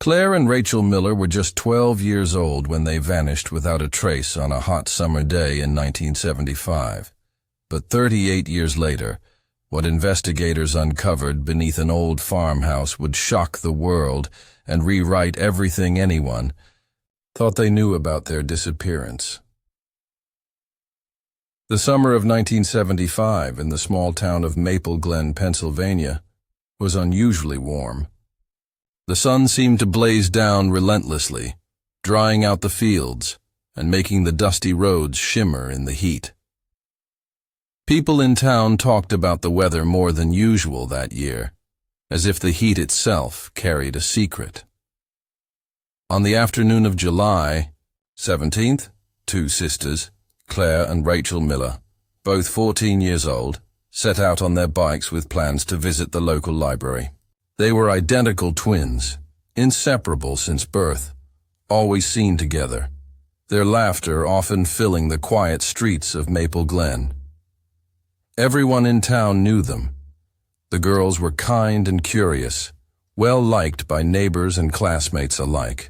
Claire and Rachel Miller were just 12 years old when they vanished without a trace on a hot summer day in 1975. But 38 years later, what investigators uncovered beneath an old farmhouse would shock the world and rewrite everything anyone thought they knew about their disappearance. The summer of 1975 in the small town of Maple Glen, Pennsylvania, was unusually warm. The sun seemed to blaze down relentlessly, drying out the fields and making the dusty roads shimmer in the heat. People in town talked about the weather more than usual that year, as if the heat itself carried a secret. On the afternoon of July 17th, two sisters, Claire and Rachel Miller, both 14 years old, set out on their bikes with plans to visit the local library. They were identical twins, inseparable since birth, always seen together, their laughter often filling the quiet streets of Maple Glen. Everyone in town knew them. The girls were kind and curious, well liked by neighbors and classmates alike.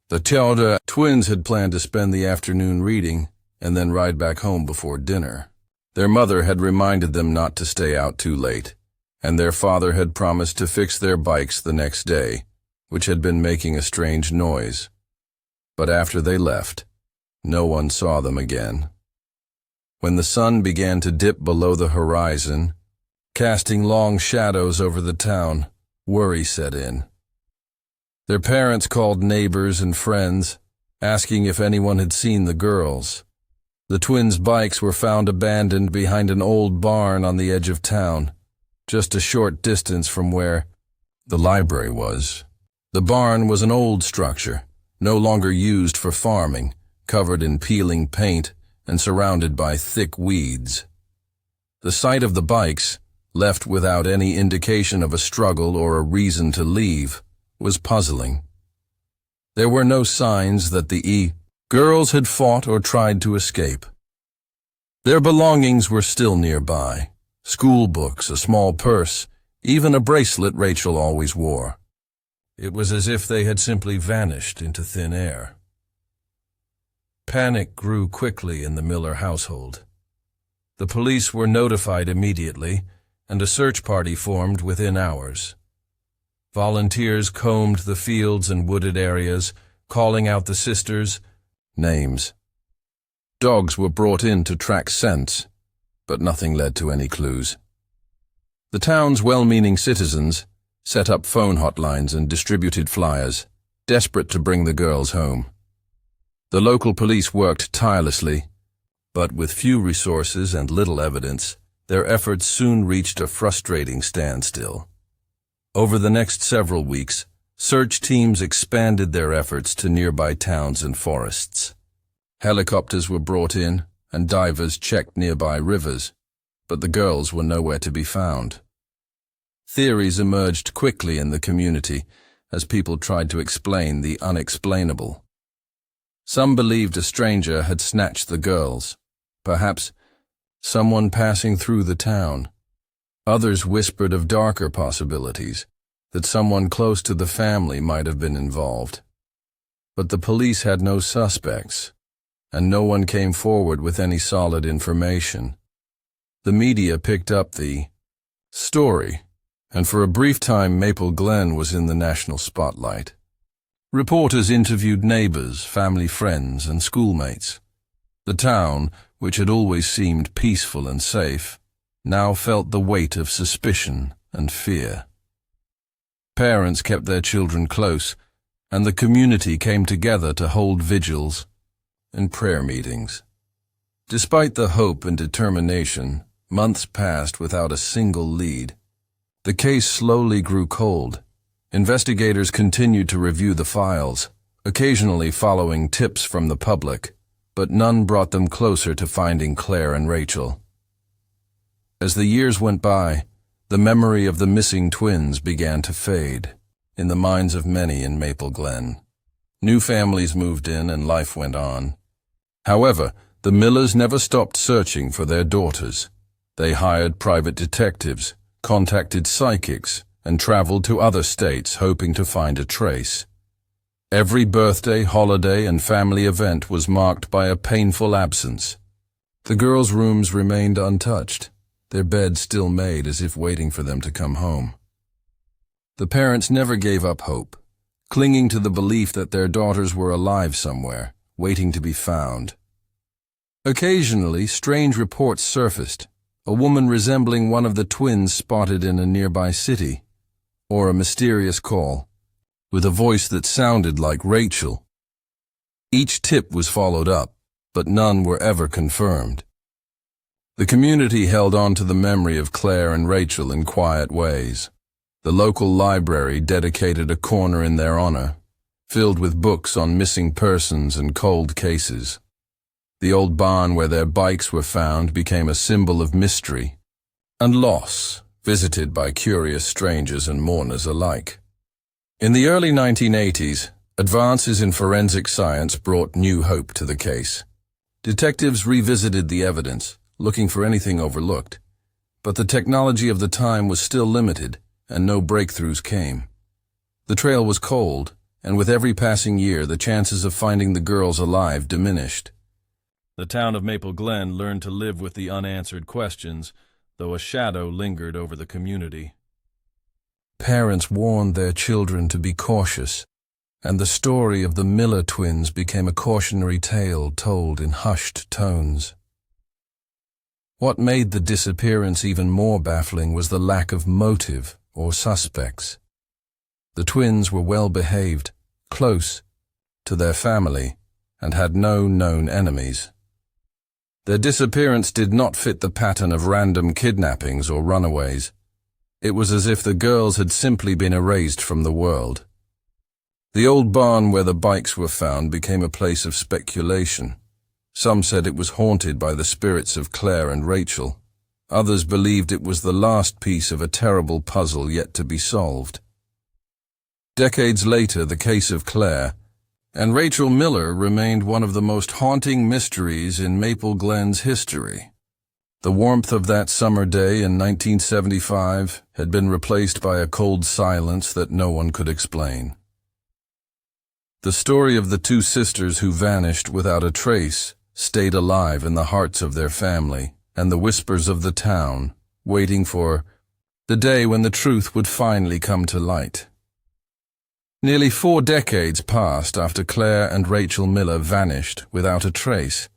The Teodor twins had planned to spend the afternoon reading and then ride back home before dinner. Their mother had reminded them not to stay out too late, and their father had promised to fix their bikes the next day, which had been making a strange noise. But after they left, no one saw them again. When the sun began to dip below the horizon, casting long shadows over the town, worry set in. Their parents called neighbors and friends, asking if anyone had seen the girls. The twins' bikes were found abandoned behind an old barn on the edge of town, just a short distance from where the library was. The barn was an old structure, no longer used for farming, covered in peeling paint and surrounded by thick weeds. The sight of the bikes, left without any indication of a struggle or a reason to leave, was puzzling. There were no signs that the girls had fought or tried to escape. Their belongings were still nearby. School books, a small purse, even a bracelet Rachel always wore. It was as if they had simply vanished into thin air. Panic grew quickly in the Miller household. The police were notified immediately, and a search party formed within hours. Volunteers combed the fields and wooded areas, calling out the sisters' names. Dogs were brought in to track scents, but nothing led to any clues. The town's well-meaning citizens set up phone hotlines and distributed flyers, desperate to bring the girls home. The local police worked tirelessly, but with few resources and little evidence, their efforts soon reached a frustrating standstill. Over the next several weeks, search teams expanded their efforts to nearby towns and forests. Helicopters were brought in, and divers checked nearby rivers, but the girls were nowhere to be found. Theories emerged quickly in the community as people tried to explain the unexplainable. Some believed a stranger had snatched the girls, perhaps someone passing through the town. Others whispered of darker possibilities, that someone close to the family might have been involved. But the police had no suspects, and no one came forward with any solid information. The media picked up the story, and for a brief time Maple Glen was in the national spotlight. Reporters interviewed neighbors, family friends, and schoolmates. The town, which had always seemed peaceful and safe, now felt the weight of suspicion and fear. Parents kept their children close, and the community came together to hold vigils and prayer meetings. Despite the hope and determination, months passed without a single lead. The case slowly grew cold. Investigators continued to review the files, occasionally following tips from the public, but none brought them closer to finding Claire and Rachel. As the years went by, the memory of the missing twins began to fade in the minds of many in Maple Glen. New families moved in and life went on. However, the Millers never stopped searching for their daughters. They hired private detectives, contacted psychics, and traveled to other states hoping to find a trace. Every birthday, holiday, and family event was marked by a painful absence. The girls' rooms remained untouched, their beds still made as if waiting for them to come home. The parents never gave up hope, clinging to the belief that their daughters were alive somewhere, waiting to be found. Occasionally, strange reports surfaced, a woman resembling one of the twins spotted in a nearby city, or a mysterious call, with a voice that sounded like Rachel. Each tip was followed up, but none were ever confirmed. The community held on to the memory of Claire and Rachel in quiet ways. The local library dedicated a corner in their honor, filled with books on missing persons and cold cases. The old barn where their bikes were found became a symbol of mystery and loss, visited by curious strangers and mourners alike. In the early 1980s, advances in forensic science brought new hope to the case. Detectives revisited the evidence, looking for anything overlooked, but the technology of the time was still limited, and no breakthroughs came. The trail was cold, and with every passing year, the chances of finding the girls alive diminished. The town of Maple Glen learned to live with the unanswered questions, though a shadow lingered over the community. Parents warned their children to be cautious, and the story of the Miller twins became a cautionary tale told in hushed tones. What made the disappearance even more baffling was the lack of motive or suspects. The twins were well behaved, close to their family, and had no known enemies. Their disappearance did not fit the pattern of random kidnappings or runaways. It was as if the girls had simply been erased from the world. The old barn where the bikes were found became a place of speculation. Some said it was haunted by the spirits of Claire and Rachel. Others believed it was the last piece of a terrible puzzle yet to be solved. Decades later, the case of Claire and Rachel Miller remained one of the most haunting mysteries in Maple Glen's history. The warmth of that summer day in 1975 had been replaced by a cold silence that no one could explain. The story of the two sisters who vanished without a trace stayed alive in the hearts of their family and the whispers of the town, waiting for the day when the truth would finally come to light. Nearly 4 decades passed after Claire and Rachel Miller vanished without a trace,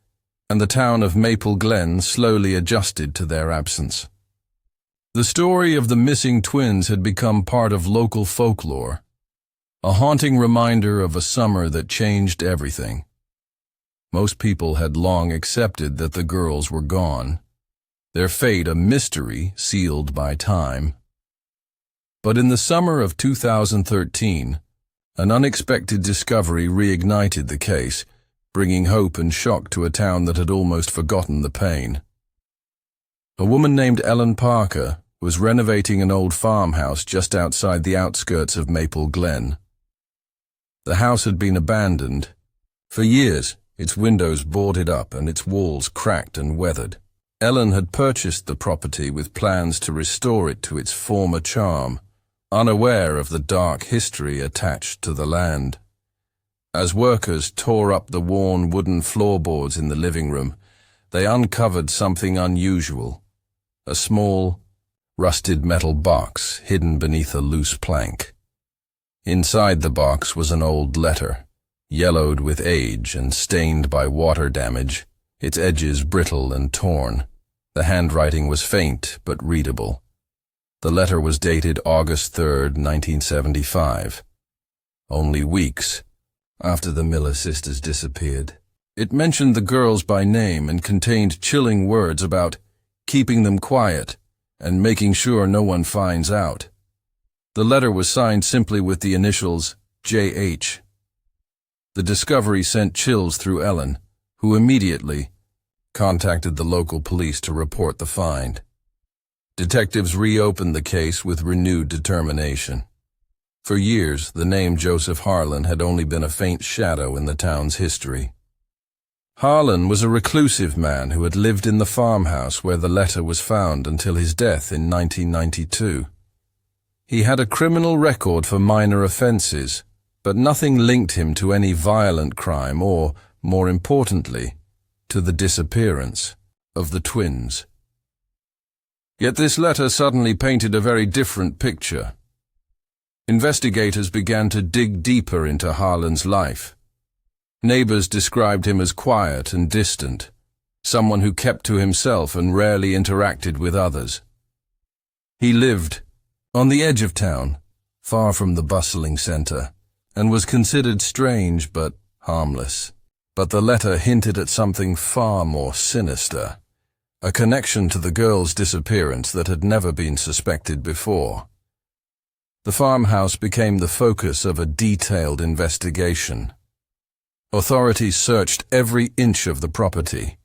and the town of Maple Glen slowly adjusted to their absence. The story of the missing twins had become part of local folklore, a haunting reminder of a summer that changed everything. Most people had long accepted that the girls were gone, their fate a mystery sealed by time. But in the summer of 2013, an unexpected discovery reignited the case, bringing hope and shock to a town that had almost forgotten the pain. A woman named Ellen Parker was renovating an old farmhouse just outside the outskirts of Maple Glen. The house had been abandoned. For years, its windows boarded up and its walls cracked and weathered. Ellen had purchased the property with plans to restore it to its former charm, unaware of the dark history attached to the land. As workers tore up the worn wooden floorboards in the living room, they uncovered something unusual, a small, rusted metal box hidden beneath a loose plank. Inside the box was an old letter, yellowed with age and stained by water damage, its edges brittle and torn. The handwriting was faint but readable. The letter was dated August 3, 1975, only weeks after the Miller sisters disappeared. It mentioned the girls by name and contained chilling words about keeping them quiet and making sure no one finds out. The letter was signed simply with the initials J.H. The discovery sent chills through Ellen, who immediately contacted the local police to report the find. Detectives reopened the case with renewed determination. For years, the name Joseph Harlan had only been a faint shadow in the town's history. Harlan was a reclusive man who had lived in the farmhouse where the letter was found until his death in 1992. He had a criminal record for minor offenses, but nothing linked him to any violent crime or, more importantly, to the disappearance of the twins. Yet this letter suddenly painted a very different picture. Investigators began to dig deeper into Harlan's life. Neighbors described him as quiet and distant, someone who kept to himself and rarely interacted with others. He lived on the edge of town, far from the bustling center, and was considered strange but harmless. But the letter hinted at something far more sinister, a connection to the girl's disappearance that had never been suspected before. The farmhouse became the focus of a detailed investigation. Authorities searched every inch of the property,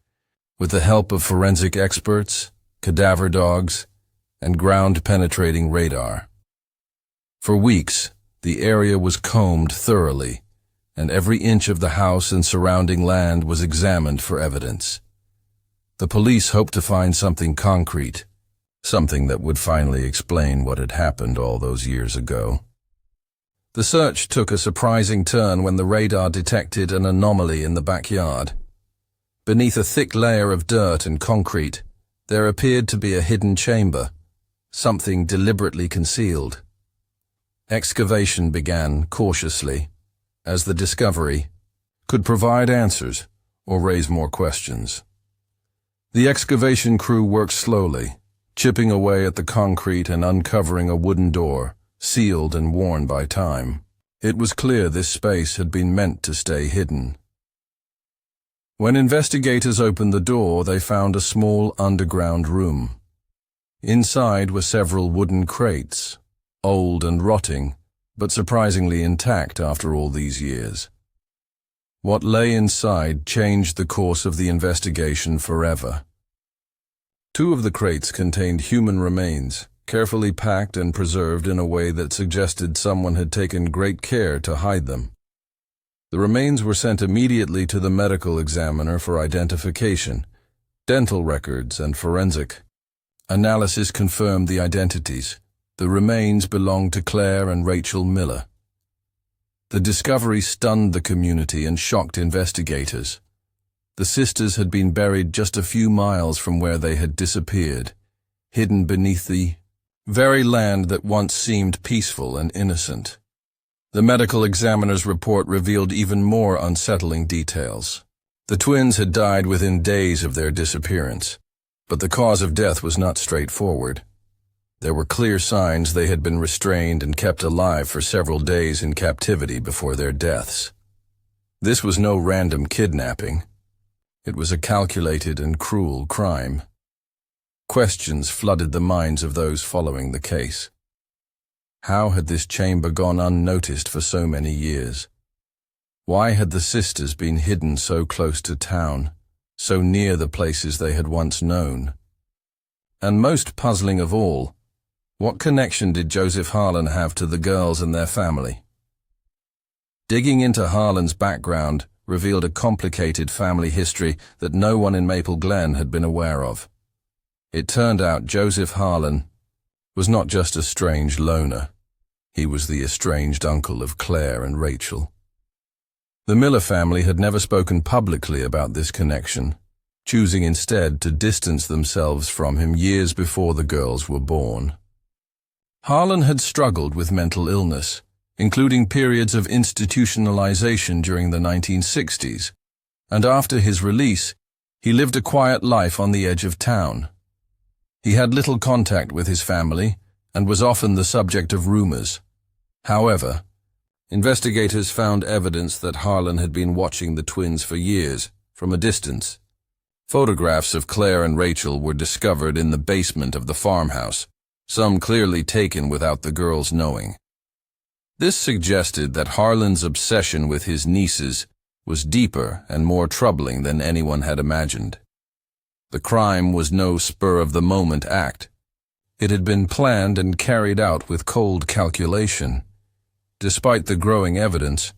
with the help of forensic experts, cadaver dogs, and ground-penetrating radar. For weeks, the area was combed thoroughly, and every inch of the house and surrounding land was examined for evidence. The police hoped to find something concrete, something that would finally explain what had happened all those years ago. The search took a surprising turn when the radar detected an anomaly in the backyard. Beneath a thick layer of dirt and concrete, there appeared to be a hidden chamber, something deliberately concealed. Excavation began cautiously, as the discovery could provide answers or raise more questions. The excavation crew worked slowly, chipping away at the concrete and uncovering a wooden door, sealed and worn by time. It was clear this space had been meant to stay hidden. When investigators opened the door, they found a small underground room. Inside were several wooden crates, old and rotting, but surprisingly intact after all these years. What lay inside changed the course of the investigation forever. 2 of the crates contained human remains, carefully packed and preserved in a way that suggested someone had taken great care to hide them. The remains were sent immediately to the medical examiner for identification. Dental records and forensic analysis confirmed the identities. The remains belonged to Claire and Rachel Miller. The discovery stunned the community and shocked investigators. The sisters had been buried just a few miles from where they had disappeared, hidden beneath the very land that once seemed peaceful and innocent. The medical examiner's report revealed even more unsettling details. The twins had died within days of their disappearance, but the cause of death was not straightforward. There were clear signs they had been restrained and kept alive for several days in captivity before their deaths. This was no random kidnapping. It was a calculated and cruel crime. Questions flooded the minds of those following the case. How had this chamber gone unnoticed for so many years? Why had the sisters been hidden so close to town, so near the places they had once known? And most puzzling of all, what connection did Joseph Harlan have to the girls and their family? Digging into Harlan's background revealed a complicated family history that no one in Maple Glen had been aware of. It turned out Joseph Harlan was not just a strange loner. He was the estranged uncle of Claire and Rachel. The Miller family had never spoken publicly about this connection, choosing instead to distance themselves from him years before the girls were born. Harlan had struggled with mental illness, including periods of institutionalization during the 1960s, and after his release, he lived a quiet life on the edge of town. He had little contact with his family and was often the subject of rumors. However, investigators found evidence that Harlan had been watching the twins for years, from a distance. Photographs of Claire and Rachel were discovered in the basement of the farmhouse, some clearly taken without the girls knowing. This suggested that Harlan's obsession with his nieces was deeper and more troubling than anyone had imagined. The crime was no spur-of-the-moment act. It had been planned and carried out with cold calculation. Despite the growing evidence,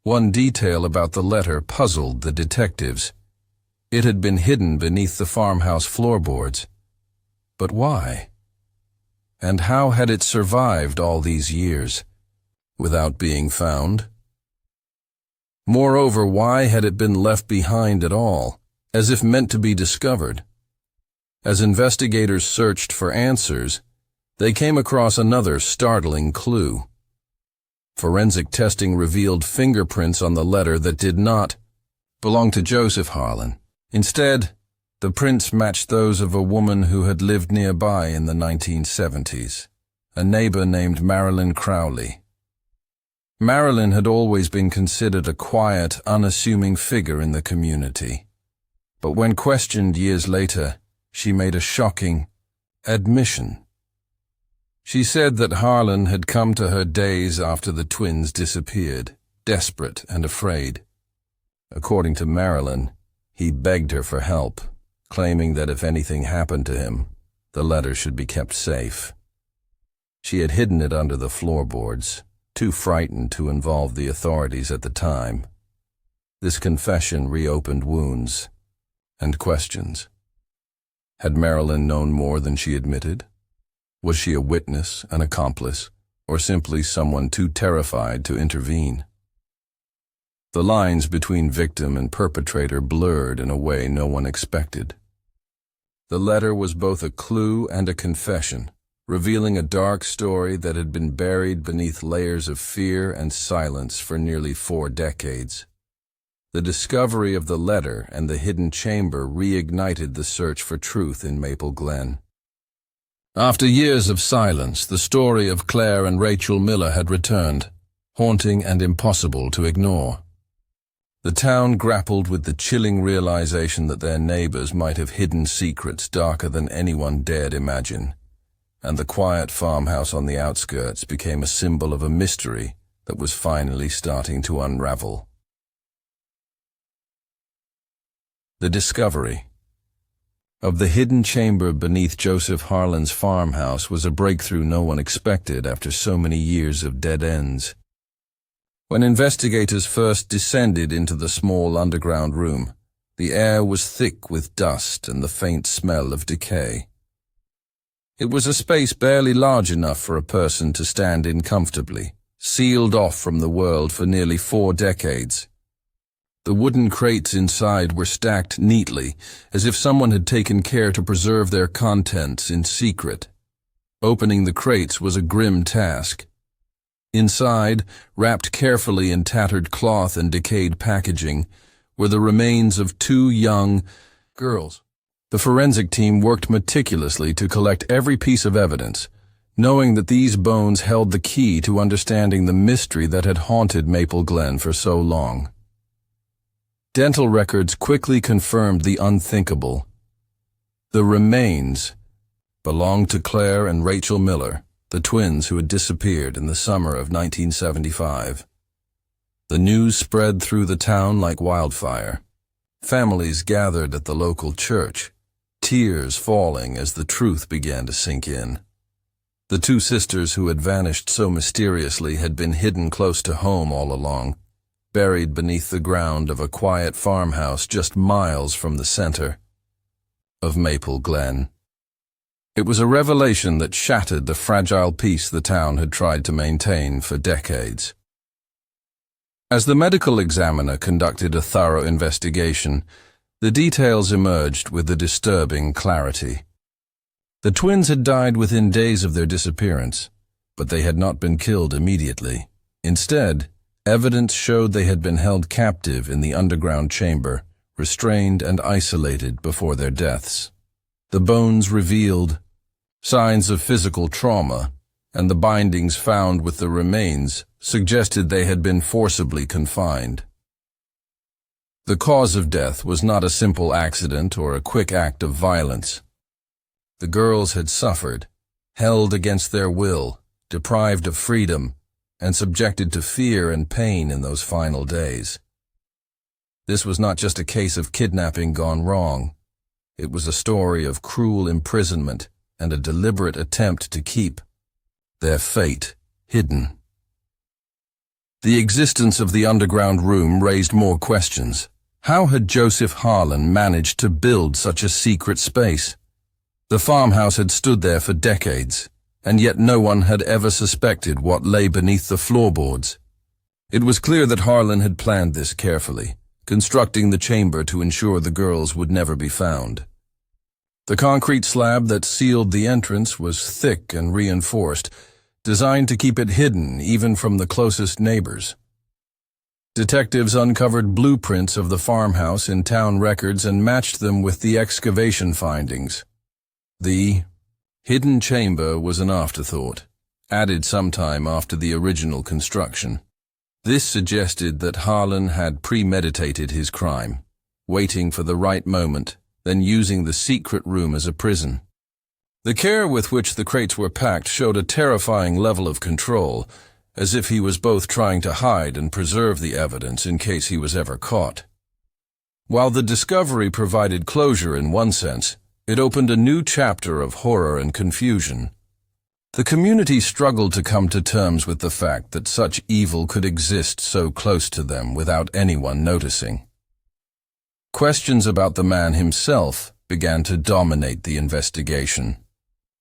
one detail about the letter puzzled the detectives. It had been hidden beneath the farmhouse floorboards. But why? And how had it survived all these years, without being found? Moreover, why had it been left behind at all, as if meant to be discovered? As investigators searched for answers, they came across another startling clue. Forensic testing revealed fingerprints on the letter that did not belong to Joseph Harlan. Instead, the prints matched those of a woman who had lived nearby in the 1970s, a neighbor named Marilyn Crowley. Marilyn had always been considered a quiet, unassuming figure in the community. But when questioned years later, she made a shocking admission. She said that Harlan had come to her days after the twins disappeared, desperate and afraid. According to Marilyn, he begged her for help, claiming that if anything happened to him, the letter should be kept safe. She had hidden it under the floorboards, too frightened to involve the authorities at the time. This confession reopened wounds and questions. Had Marilyn known more than she admitted? Was she a witness, an accomplice, or simply someone too terrified to intervene? The lines between victim and perpetrator blurred in a way no one expected. The letter was both a clue and a confession, revealing a dark story that had been buried beneath layers of fear and silence for nearly 4 decades. The discovery of the letter and the hidden chamber reignited the search for truth in Maple Glen. After years of silence, the story of Claire and Rachel Miller had returned, haunting and impossible to ignore. The town grappled with the chilling realization that their neighbors might have hidden secrets darker than anyone dared imagine, and the quiet farmhouse on the outskirts became a symbol of a mystery that was finally starting to unravel. The discovery of the hidden chamber beneath Joseph Harlan's farmhouse was a breakthrough no one expected after so many years of dead ends. When investigators first descended into the small underground room, the air was thick with dust and the faint smell of decay. It was a space barely large enough for a person to stand in comfortably, sealed off from the world for nearly 4 decades. The wooden crates inside were stacked neatly, as if someone had taken care to preserve their contents in secret. Opening the crates was a grim task. Inside, wrapped carefully in tattered cloth and decayed packaging, were the remains of 2 young girls. The forensic team worked meticulously to collect every piece of evidence, knowing that these bones held the key to understanding the mystery that had haunted Maple Glen for so long. Dental records quickly confirmed the unthinkable. The remains belonged to Claire and Rachel Miller, the twins who had disappeared in the summer of 1975. The news spread through the town like wildfire. Families gathered at the local church, tears falling as the truth began to sink in. The 2 sisters who had vanished so mysteriously had been hidden close to home all along, buried beneath the ground of a quiet farmhouse just miles from the center of Maple Glen. It was a revelation that shattered the fragile peace the town had tried to maintain for decades. As the medical examiner conducted a thorough investigation, the details emerged with a disturbing clarity. The twins had died within days of their disappearance, but they had not been killed immediately. Instead, evidence showed they had been held captive in the underground chamber, restrained and isolated before their deaths. The bones revealed signs of physical trauma, and the bindings found with the remains suggested they had been forcibly confined. The cause of death was not a simple accident or a quick act of violence. The girls had suffered, held against their will, deprived of freedom, and subjected to fear and pain in those final days. This was not just a case of kidnapping gone wrong. It was a story of cruel imprisonment and a deliberate attempt to keep their fate hidden. The existence of the underground room raised more questions. How had Joseph Harlan managed to build such a secret space? The farmhouse had stood there for decades, and yet no one had ever suspected what lay beneath the floorboards. It was clear that Harlan had planned this carefully, constructing the chamber to ensure the girls would never be found. The concrete slab that sealed the entrance was thick and reinforced, designed to keep it hidden even from the closest neighbors. Detectives uncovered blueprints of the farmhouse in town records and matched them with the excavation findings. The hidden chamber was an afterthought, added sometime after the original construction. This suggested that Harlan had premeditated his crime, waiting for the right moment, then using the secret room as a prison. The care with which the crates were packed showed a terrifying level of control, as if he was both trying to hide and preserve the evidence in case he was ever caught. While the discovery provided closure in one sense, it opened a new chapter of horror and confusion. The community struggled to come to terms with the fact that such evil could exist so close to them without anyone noticing. Questions about the man himself began to dominate the investigation.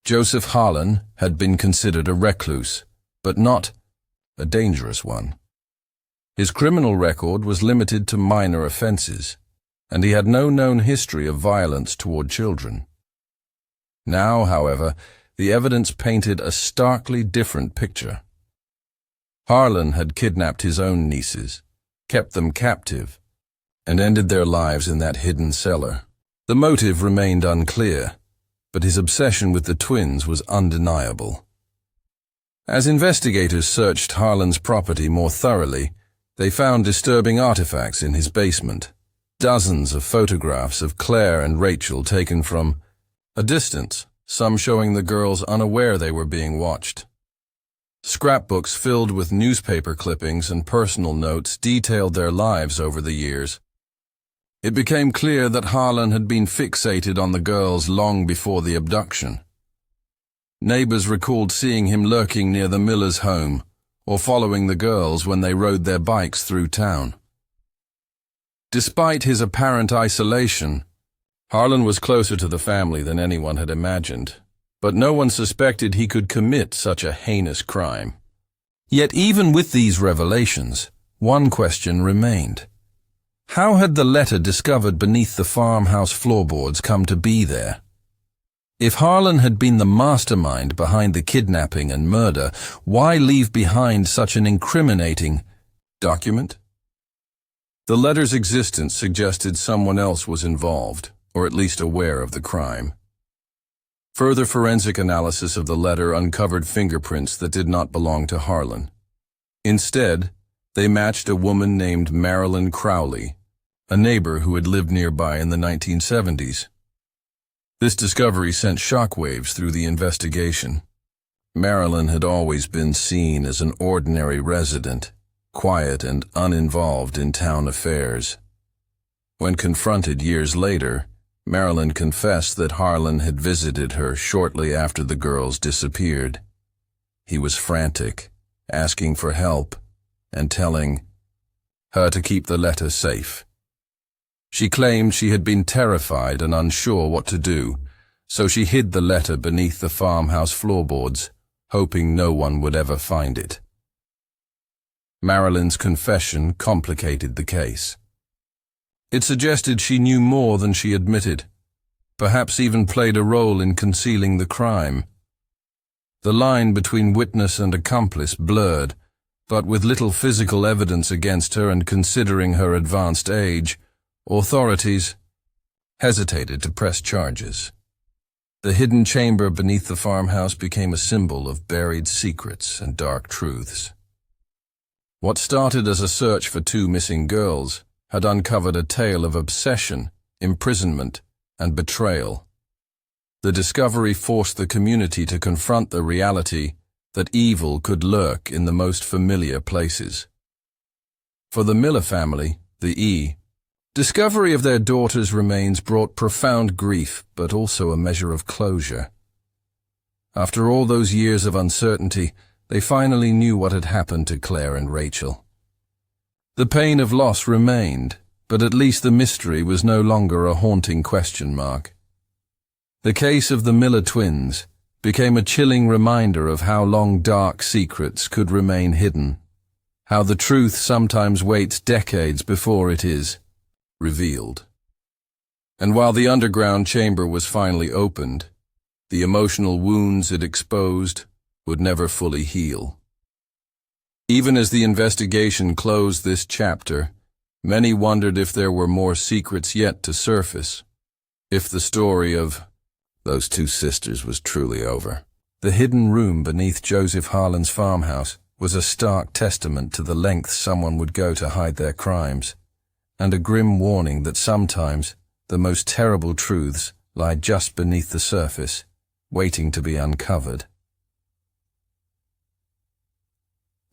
Joseph Harlan had been considered a recluse, but not a dangerous one. His criminal record was limited to minor offenses, and he had no known history of violence toward children. Now, however, the evidence painted a starkly different picture. Harlan had kidnapped his own nieces, kept them captive, and ended their lives in that hidden cellar. The motive remained unclear, but his obsession with the twins was undeniable. As investigators searched Harlan's property more thoroughly, they found disturbing artifacts in his basement. Dozens of photographs of Claire and Rachel taken from a distance, some showing the girls unaware they were being watched. Scrapbooks filled with newspaper clippings and personal notes detailed their lives over the years. It became clear that Harlan had been fixated on the girls long before the abduction. Neighbors recalled seeing him lurking near the Miller's home or following the girls when they rode their bikes through town. Despite his apparent isolation, Harlan was closer to the family than anyone had imagined, but no one suspected he could commit such a heinous crime. Yet even with these revelations, one question remained. How had the letter discovered beneath the farmhouse floorboards come to be there? If Harlan had been the mastermind behind the kidnapping and murder, why leave behind such an incriminating document? The letter's existence suggested someone else was involved, or at least aware of the crime. Further forensic analysis of the letter uncovered fingerprints that did not belong to Harlan. Instead, they matched a woman named Marilyn Crowley, a neighbor who had lived nearby in the 1970s. This discovery sent shockwaves through the investigation. Marilyn had always been seen as an ordinary resident, quiet and uninvolved in town affairs. When confronted years later, Marilyn confessed that Harlan had visited her shortly after the girls disappeared. He was frantic, asking for help, and telling her to keep the letter safe. She claimed she had been terrified and unsure what to do, so she hid the letter beneath the farmhouse floorboards, hoping no one would ever find it. Marilyn's confession complicated the case. It suggested she knew more than she admitted, perhaps even played a role in concealing the crime. The line between witness and accomplice blurred, but with little physical evidence against her and considering her advanced age, authorities hesitated to press charges. The hidden chamber beneath the farmhouse became a symbol of buried secrets and dark truths. What started as a search for two missing girls had uncovered a tale of obsession, imprisonment, and betrayal. The discovery forced the community to confront the reality that evil could lurk in the most familiar places. For the Miller family, the discovery of their daughter's remains brought profound grief, but also a measure of closure. After all those years of uncertainty, they finally knew what had happened to Claire and Rachel. The pain of loss remained, but at least the mystery was no longer a haunting question mark. The case of the Miller twins became a chilling reminder of how long dark secrets could remain hidden, how the truth sometimes waits decades before it is revealed. And while the underground chamber was finally opened, the emotional wounds it exposed would never fully heal. Even as the investigation closed this chapter, many wondered if there were more secrets yet to surface, if the story of those two sisters was truly over. The hidden room beneath Joseph Harlan's farmhouse was a stark testament to the lengths someone would go to hide their crimes, and a grim warning that sometimes the most terrible truths lie just beneath the surface, waiting to be uncovered.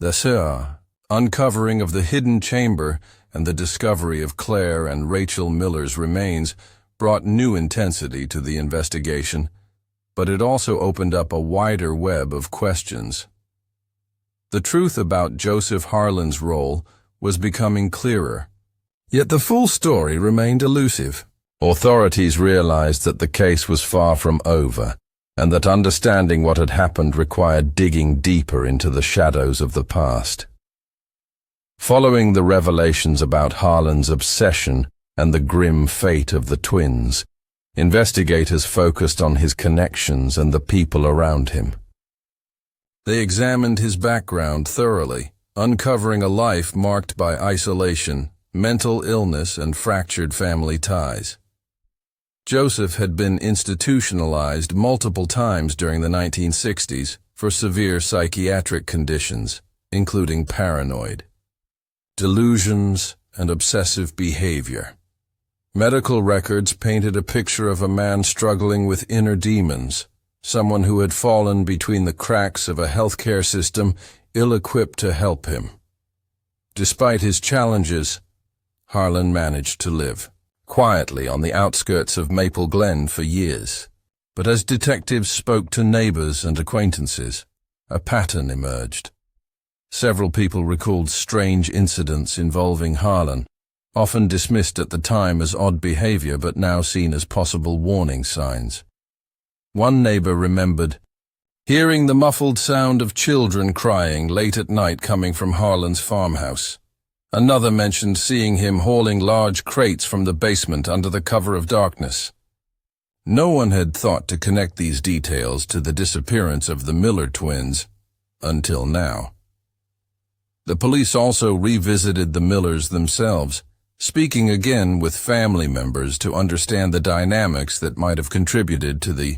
The uncovering of the hidden chamber and the discovery of Claire and Rachel Miller's remains brought new intensity to the investigation, but it also opened up a wider web of questions. The truth about Joseph Harlan's role was becoming clearer, yet the full story remained elusive. Authorities realized that the case was far from over, and that understanding what had happened required digging deeper into the shadows of the past. Following the revelations about Harlan's obsession and the grim fate of the twins, investigators focused on his connections and the people around him. They examined his background thoroughly, uncovering a life marked by isolation, mental illness, and fractured family ties. Joseph had been institutionalized multiple times during the 1960s for severe psychiatric conditions, including paranoid, delusions, and obsessive behavior. Medical records painted a picture of a man struggling with inner demons, someone who had fallen between the cracks of a healthcare system ill-equipped to help him. Despite his challenges, Harlan managed to live quietly on the outskirts of Maple Glen for years. But as detectives spoke to neighbors and acquaintances, a pattern emerged. Several people recalled strange incidents involving Harlan, often dismissed at the time as odd behavior but now seen as possible warning signs. One neighbor remembered hearing the muffled sound of children crying late at night coming from Harlan's farmhouse. Another mentioned seeing him hauling large crates from the basement under the cover of darkness. No one had thought to connect these details to the disappearance of the Miller twins until now. The police also revisited the Millers themselves, speaking again with family members to understand the dynamics that might have contributed to the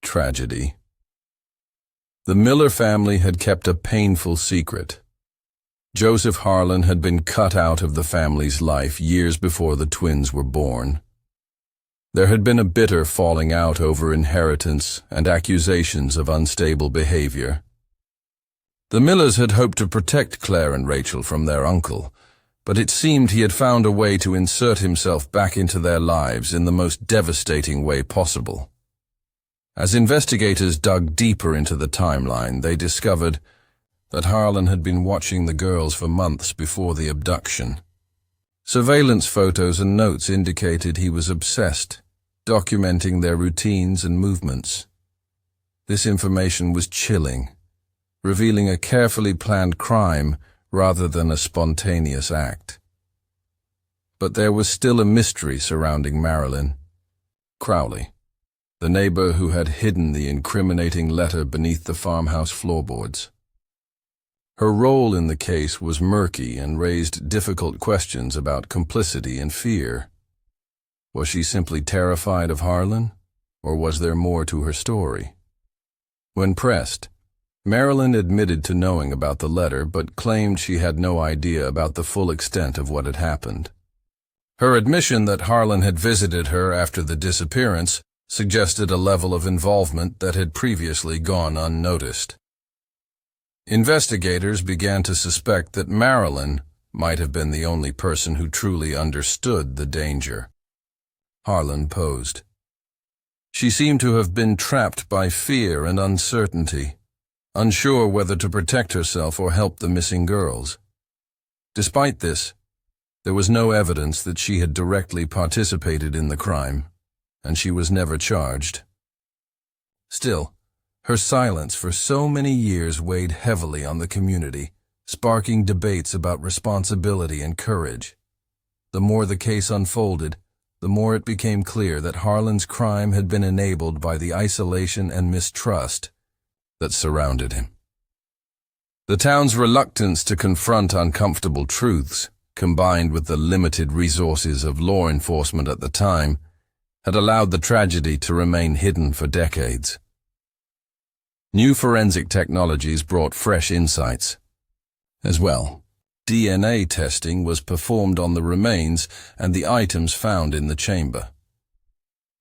tragedy. The Miller family had kept a painful secret. Joseph Harlan had been cut out of the family's life years before the twins were born. There had been a bitter falling out over inheritance and accusations of unstable behavior. The Millers had hoped to protect Claire and Rachel from their uncle, but it seemed he had found a way to insert himself back into their lives in the most devastating way possible. As investigators dug deeper into the timeline, they discovered that Harlan had been watching the girls for months before the abduction. Surveillance photos and notes indicated he was obsessed, documenting their routines and movements. This information was chilling, revealing a carefully planned crime rather than a spontaneous act. But there was still a mystery surrounding Marilyn Crowley, the neighbor who had hidden the incriminating letter beneath the farmhouse floorboards. Her role in the case was murky and raised difficult questions about complicity and fear. Was she simply terrified of Harlan, or was there more to her story? When pressed, Marilyn admitted to knowing about the letter but claimed she had no idea about the full extent of what had happened. Her admission that Harlan had visited her after the disappearance suggested a level of involvement that had previously gone unnoticed. Investigators began to suspect that Marilyn might have been the only person who truly understood the danger Harlan posed. She seemed to have been trapped by fear and uncertainty, unsure whether to protect herself or help the missing girls. Despite this, there was no evidence that she had directly participated in the crime, and she was never charged. Still, Her silence for so many years weighed heavily on the community, sparking debates about responsibility and courage. The more the case unfolded, the more it became clear that Harlan's crime had been enabled by the isolation and mistrust that surrounded him. The town's reluctance to confront uncomfortable truths, combined with the limited resources of law enforcement at the time, had allowed the tragedy to remain hidden for decades. New forensic technologies brought fresh insights. As well, DNA testing was performed on the remains and the items found in the chamber.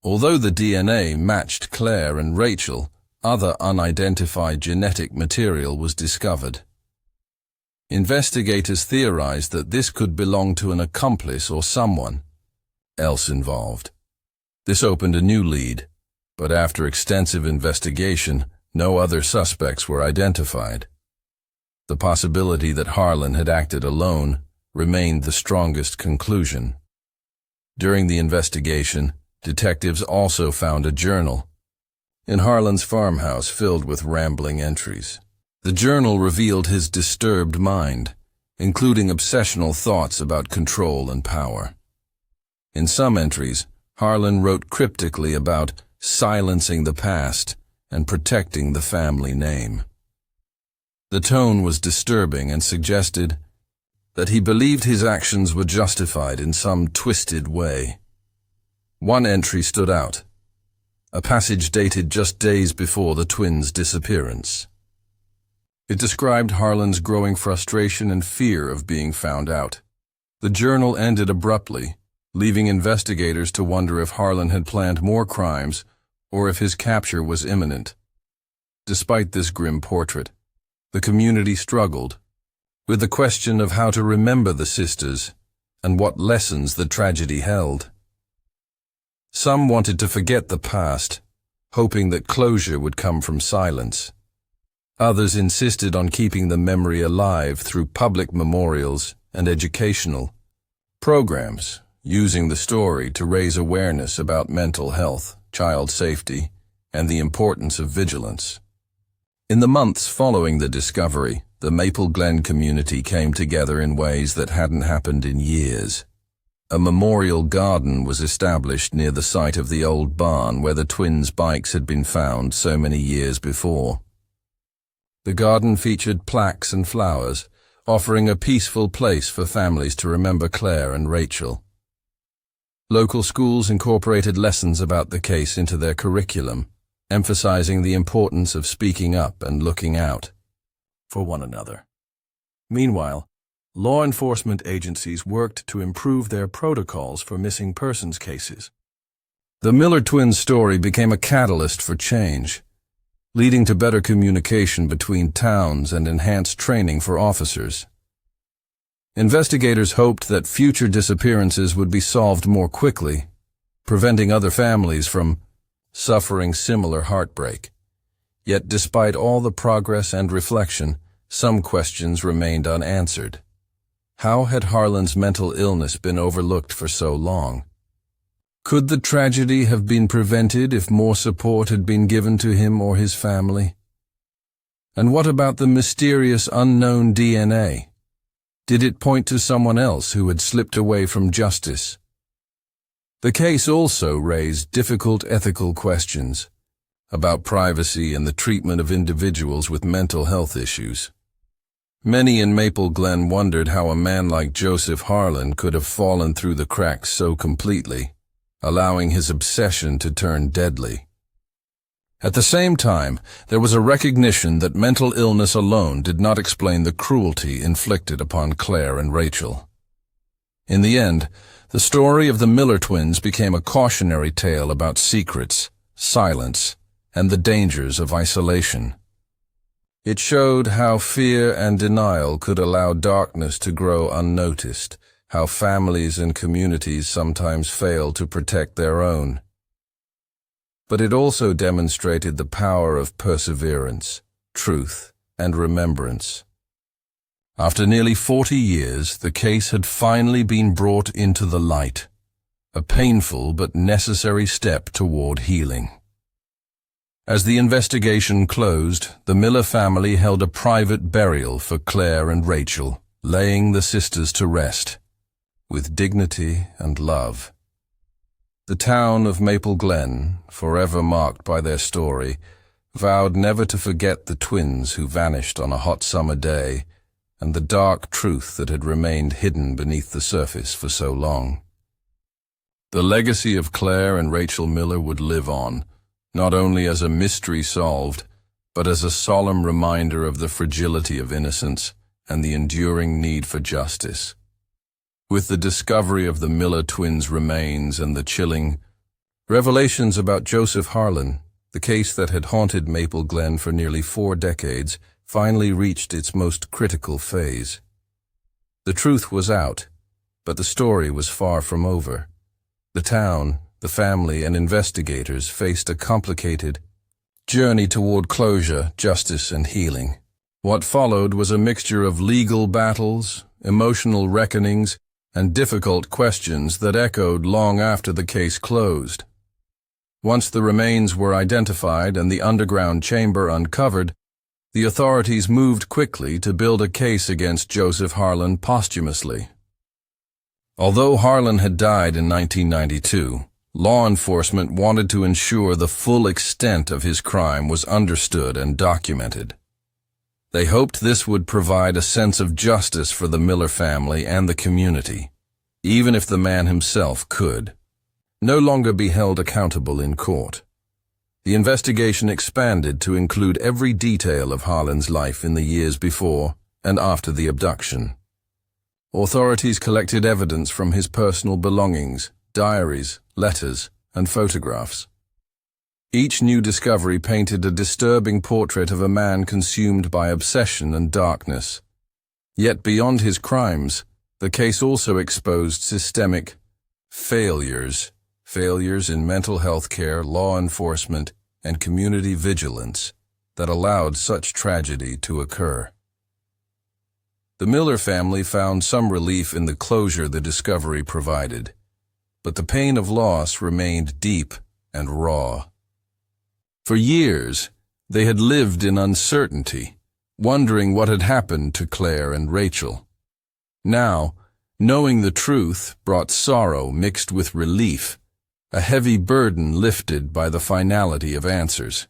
Although the DNA matched Claire and Rachel, other unidentified genetic material was discovered. Investigators theorized that this could belong to an accomplice or someone else involved. This opened a new lead, but after extensive investigation, no other suspects were identified. The possibility that Harlan had acted alone remained the strongest conclusion. During the investigation, detectives also found a journal in Harlan's farmhouse filled with rambling entries. The journal revealed his disturbed mind, including obsessional thoughts about control and power. In some entries, Harlan wrote cryptically about silencing the past and protecting the family name. The tone was disturbing and suggested that he believed his actions were justified in some twisted way. One entry stood out, a passage dated just days before the twins' disappearance. It described Harlan's growing frustration and fear of being found out. The journal ended abruptly, leaving investigators to wonder if Harlan had planned more crimes or if his capture was imminent. Despite this grim portrait, the community struggled with the question of how to remember the sisters and what lessons the tragedy held. Some wanted to forget the past, hoping that closure would come from silence. Others insisted on keeping the memory alive through public memorials and educational programs, using the story to raise awareness about mental health, child safety, and the importance of vigilance. In the months following the discovery, the Maple Glen community came together in ways that hadn't happened in years. A memorial garden was established near the site of the old barn where the twins' bikes had been found so many years before. The garden featured plaques and flowers, offering a peaceful place for families to remember Claire and Rachel. Local schools incorporated lessons about the case into their curriculum, emphasizing the importance of speaking up and looking out for one another. Meanwhile, law enforcement agencies worked to improve their protocols for missing persons cases. The Miller twins' story became a catalyst for change, leading to better communication between towns and enhanced training for officers. Investigators hoped that future disappearances would be solved more quickly, preventing other families from suffering similar heartbreak. Yet despite all the progress and reflection, some questions remained unanswered. How had Harlan's mental illness been overlooked for so long? Could the tragedy have been prevented if more support had been given to him or his family? And what about the mysterious unknown DNA? Did it point to someone else who had slipped away from justice? The case also raised difficult ethical questions about privacy and the treatment of individuals with mental health issues. Many in Maple Glen wondered how a man like Joseph Harlan could have fallen through the cracks so completely, allowing his obsession to turn deadly. At the same time, there was a recognition that mental illness alone did not explain the cruelty inflicted upon Claire and Rachel. In the end, the story of the Miller twins became a cautionary tale about secrets, silence, and the dangers of isolation. It showed how fear and denial could allow darkness to grow unnoticed, how families and communities sometimes fail to protect their own. But it also demonstrated the power of perseverance, truth, and remembrance. After nearly 40 years, the case had finally been brought into the light, a painful but necessary step toward healing. As the investigation closed, the Miller family held a private burial for Claire and Rachel, laying the sisters to rest, with dignity and love. The town of Maple Glen, forever marked by their story, vowed never to forget the twins who vanished on a hot summer day and the dark truth that had remained hidden beneath the surface for so long. The legacy of Claire and Rachel Miller would live on, not only as a mystery solved, but as a solemn reminder of the fragility of innocence and the enduring need for justice. With the discovery of the Miller twins' remains and the chilling revelations about Joseph Harlan, the case that had haunted Maple Glen for nearly 4 decades finally reached its most critical phase. The truth was out, but the story was far from over. The town, the family, and investigators faced a complicated journey toward closure, justice, and healing. What followed was a mixture of legal battles, emotional reckonings, and difficult questions that echoed long after the case closed. Once the remains were identified and the underground chamber uncovered, the authorities moved quickly to build a case against Joseph Harlan posthumously. Although Harlan had died in 1992, law enforcement wanted to ensure the full extent of his crime was understood and documented. They hoped this would provide a sense of justice for the Miller family and the community, even if the man himself could no longer be held accountable in court. The investigation expanded to include every detail of Harlan's life in the years before and after the abduction. Authorities collected evidence from his personal belongings, diaries, letters, and photographs. Each new discovery painted a disturbing portrait of a man consumed by obsession and darkness. Yet beyond his crimes, the case also exposed systemic failures in mental health care, law enforcement, and community vigilance that allowed such tragedy to occur. The Miller family found some relief in the closure the discovery provided, but the pain of loss remained deep and raw. For years, they had lived in uncertainty, wondering what had happened to Claire and Rachel. Now, knowing the truth brought sorrow mixed with relief, a heavy burden lifted by the finality of answers.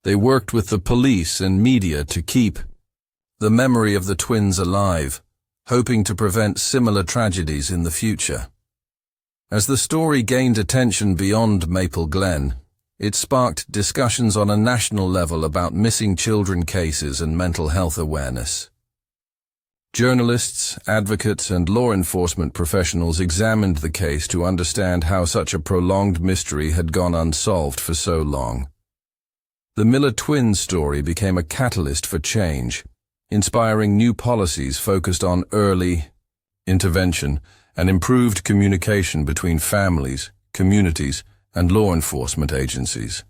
They worked with the police and media to keep the memory of the twins alive, hoping to prevent similar tragedies in the future. As the story gained attention beyond Maple Glen, it sparked discussions on a national level about missing children cases and mental health awareness. Journalists, advocates, and law enforcement professionals examined the case to understand how such a prolonged mystery had gone unsolved for so long. The Miller twins story became a catalyst for change, inspiring new policies focused on early intervention and improved communication between families, communities, and law enforcement agencies.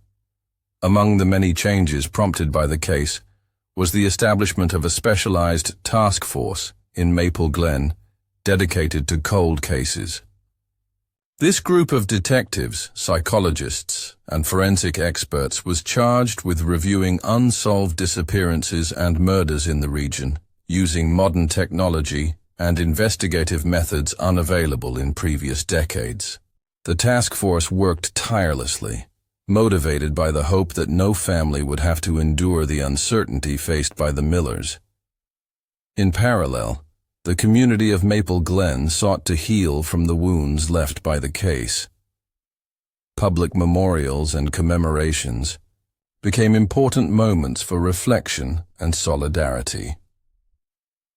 Among the many changes prompted by the case was the establishment of a specialized task force in Maple Glen dedicated to cold cases. This group of detectives, psychologists, and forensic experts was charged with reviewing unsolved disappearances and murders in the region, using modern technology and investigative methods unavailable in previous decades. The task force worked tirelessly, motivated by the hope that no family would have to endure the uncertainty faced by the Millers. In parallel, the community of Maple Glen sought to heal from the wounds left by the case. Public memorials and commemorations became important moments for reflection and solidarity.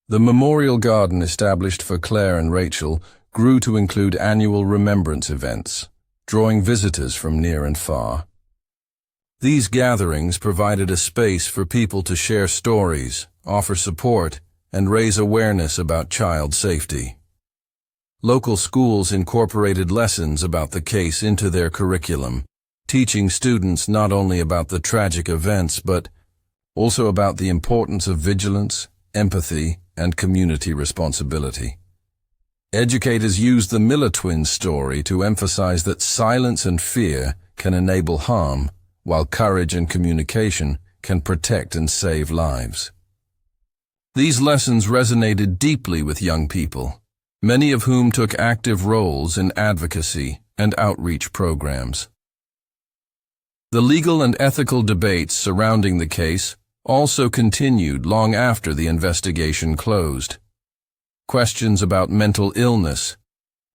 The memorial garden established for Claire and Rachel grew to include annual remembrance events, drawing visitors from near and far. These gatherings provided a space for people to share stories, offer support, and raise awareness about child safety. Local schools incorporated lessons about the case into their curriculum, teaching students not only about the tragic events but also about the importance of vigilance, empathy, and community responsibility. Educators used the Miller twins story to emphasize that silence and fear can enable harm, while courage and communication can protect and save lives. These lessons resonated deeply with young people, many of whom took active roles in advocacy and outreach programs. The legal and ethical debates surrounding the case also continued long after the investigation closed. Questions about mental illness,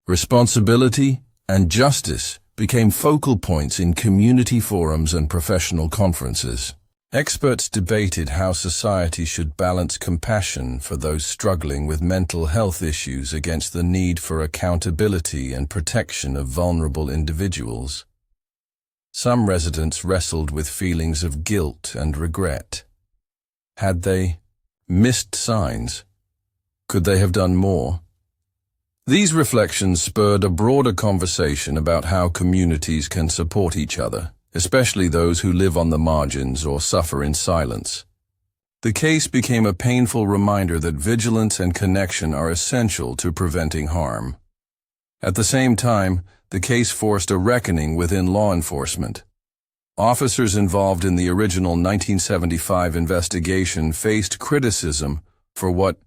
responsibility, and justice became focal points in community forums and professional conferences. Experts debated how society should balance compassion for those struggling with mental health issues against the need for accountability and protection of vulnerable individuals. Some residents wrestled with feelings of guilt and regret. Had they missed signs? Could they have done more? These reflections spurred a broader conversation about how communities can support each other, especially those who live on the margins or suffer in silence. The case became a painful reminder that vigilance and connection are essential to preventing harm. At the same time, the case forced a reckoning within law enforcement. Officers involved in the original 1975 investigation faced criticism for what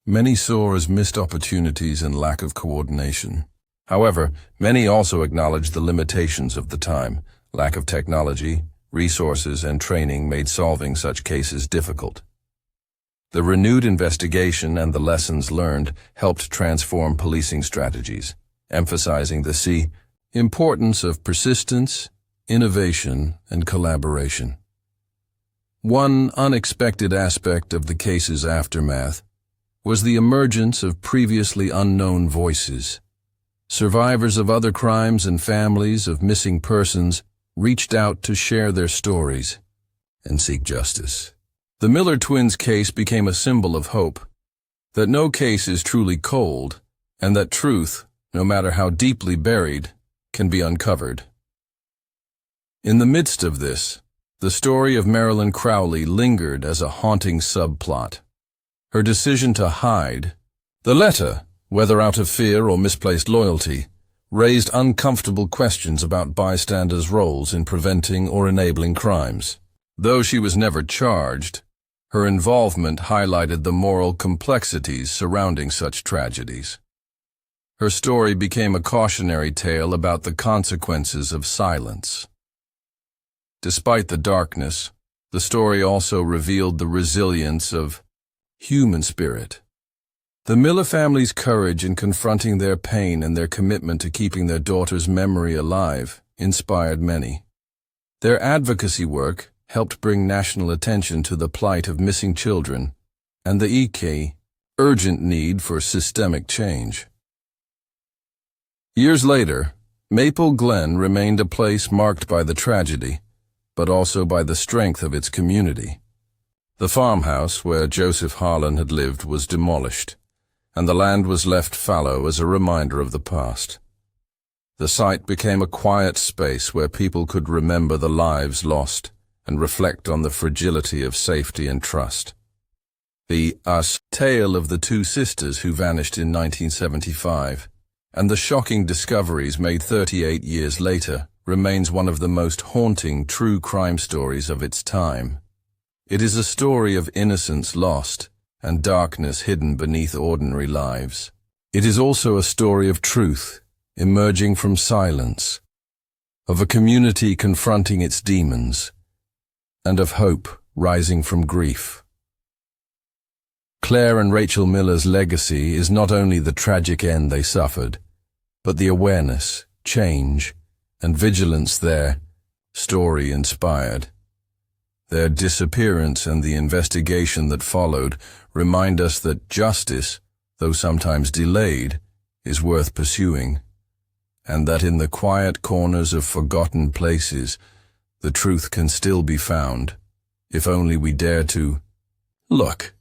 many saw as missed opportunities and lack of coordination. However, many also acknowledged the limitations of the time. Lack of technology, resources, and training made solving such cases difficult. The renewed investigation and the lessons learned helped transform policing strategies, emphasizing the importance of persistence, innovation, and collaboration. One unexpected aspect of the case's aftermath was the emergence of previously unknown voices. Survivors of other crimes and families of missing persons reached out to share their stories and seek justice. The Miller twins' case became a symbol of hope, that no case is truly cold, and that truth, no matter how deeply buried, can be uncovered. In the midst of this, the story of Marilyn Crowley lingered as a haunting subplot. Her decision to hide, the letter, whether out of fear or misplaced loyalty, raised uncomfortable questions about bystanders' roles in preventing or enabling crimes. Though she was never charged, her involvement highlighted the moral complexities surrounding such tragedies. Her story became a cautionary tale about the consequences of silence. Despite the darkness, the story also revealed the resilience of human spirit. The Miller family's courage in confronting their pain and their commitment to keeping their daughter's memory alive inspired many. Their advocacy work helped bring national attention to the plight of missing children and the urgent need for systemic change. Years later, Maple Glen remained a place marked by the tragedy, but also by the strength of its community. The farmhouse where Joseph Harlan had lived was demolished, and the land was left fallow as a reminder of the past. The site became a quiet space where people could remember the lives lost and reflect on the fragility of safety and trust. The tale of the two sisters who vanished in 1975 and the shocking discoveries made 38 years later remains one of the most haunting true crime stories of its time. It is a story of innocence lost and darkness hidden beneath ordinary lives. It is also a story of truth emerging from silence, of a community confronting its demons, and of hope rising from grief. Claire and Rachel Miller's legacy is not only the tragic end they suffered, but the awareness, change, and vigilance their story inspired. Their disappearance and the investigation that followed remind us that justice, though sometimes delayed, is worth pursuing, and that in the quiet corners of forgotten places, the truth can still be found, if only we dare to look.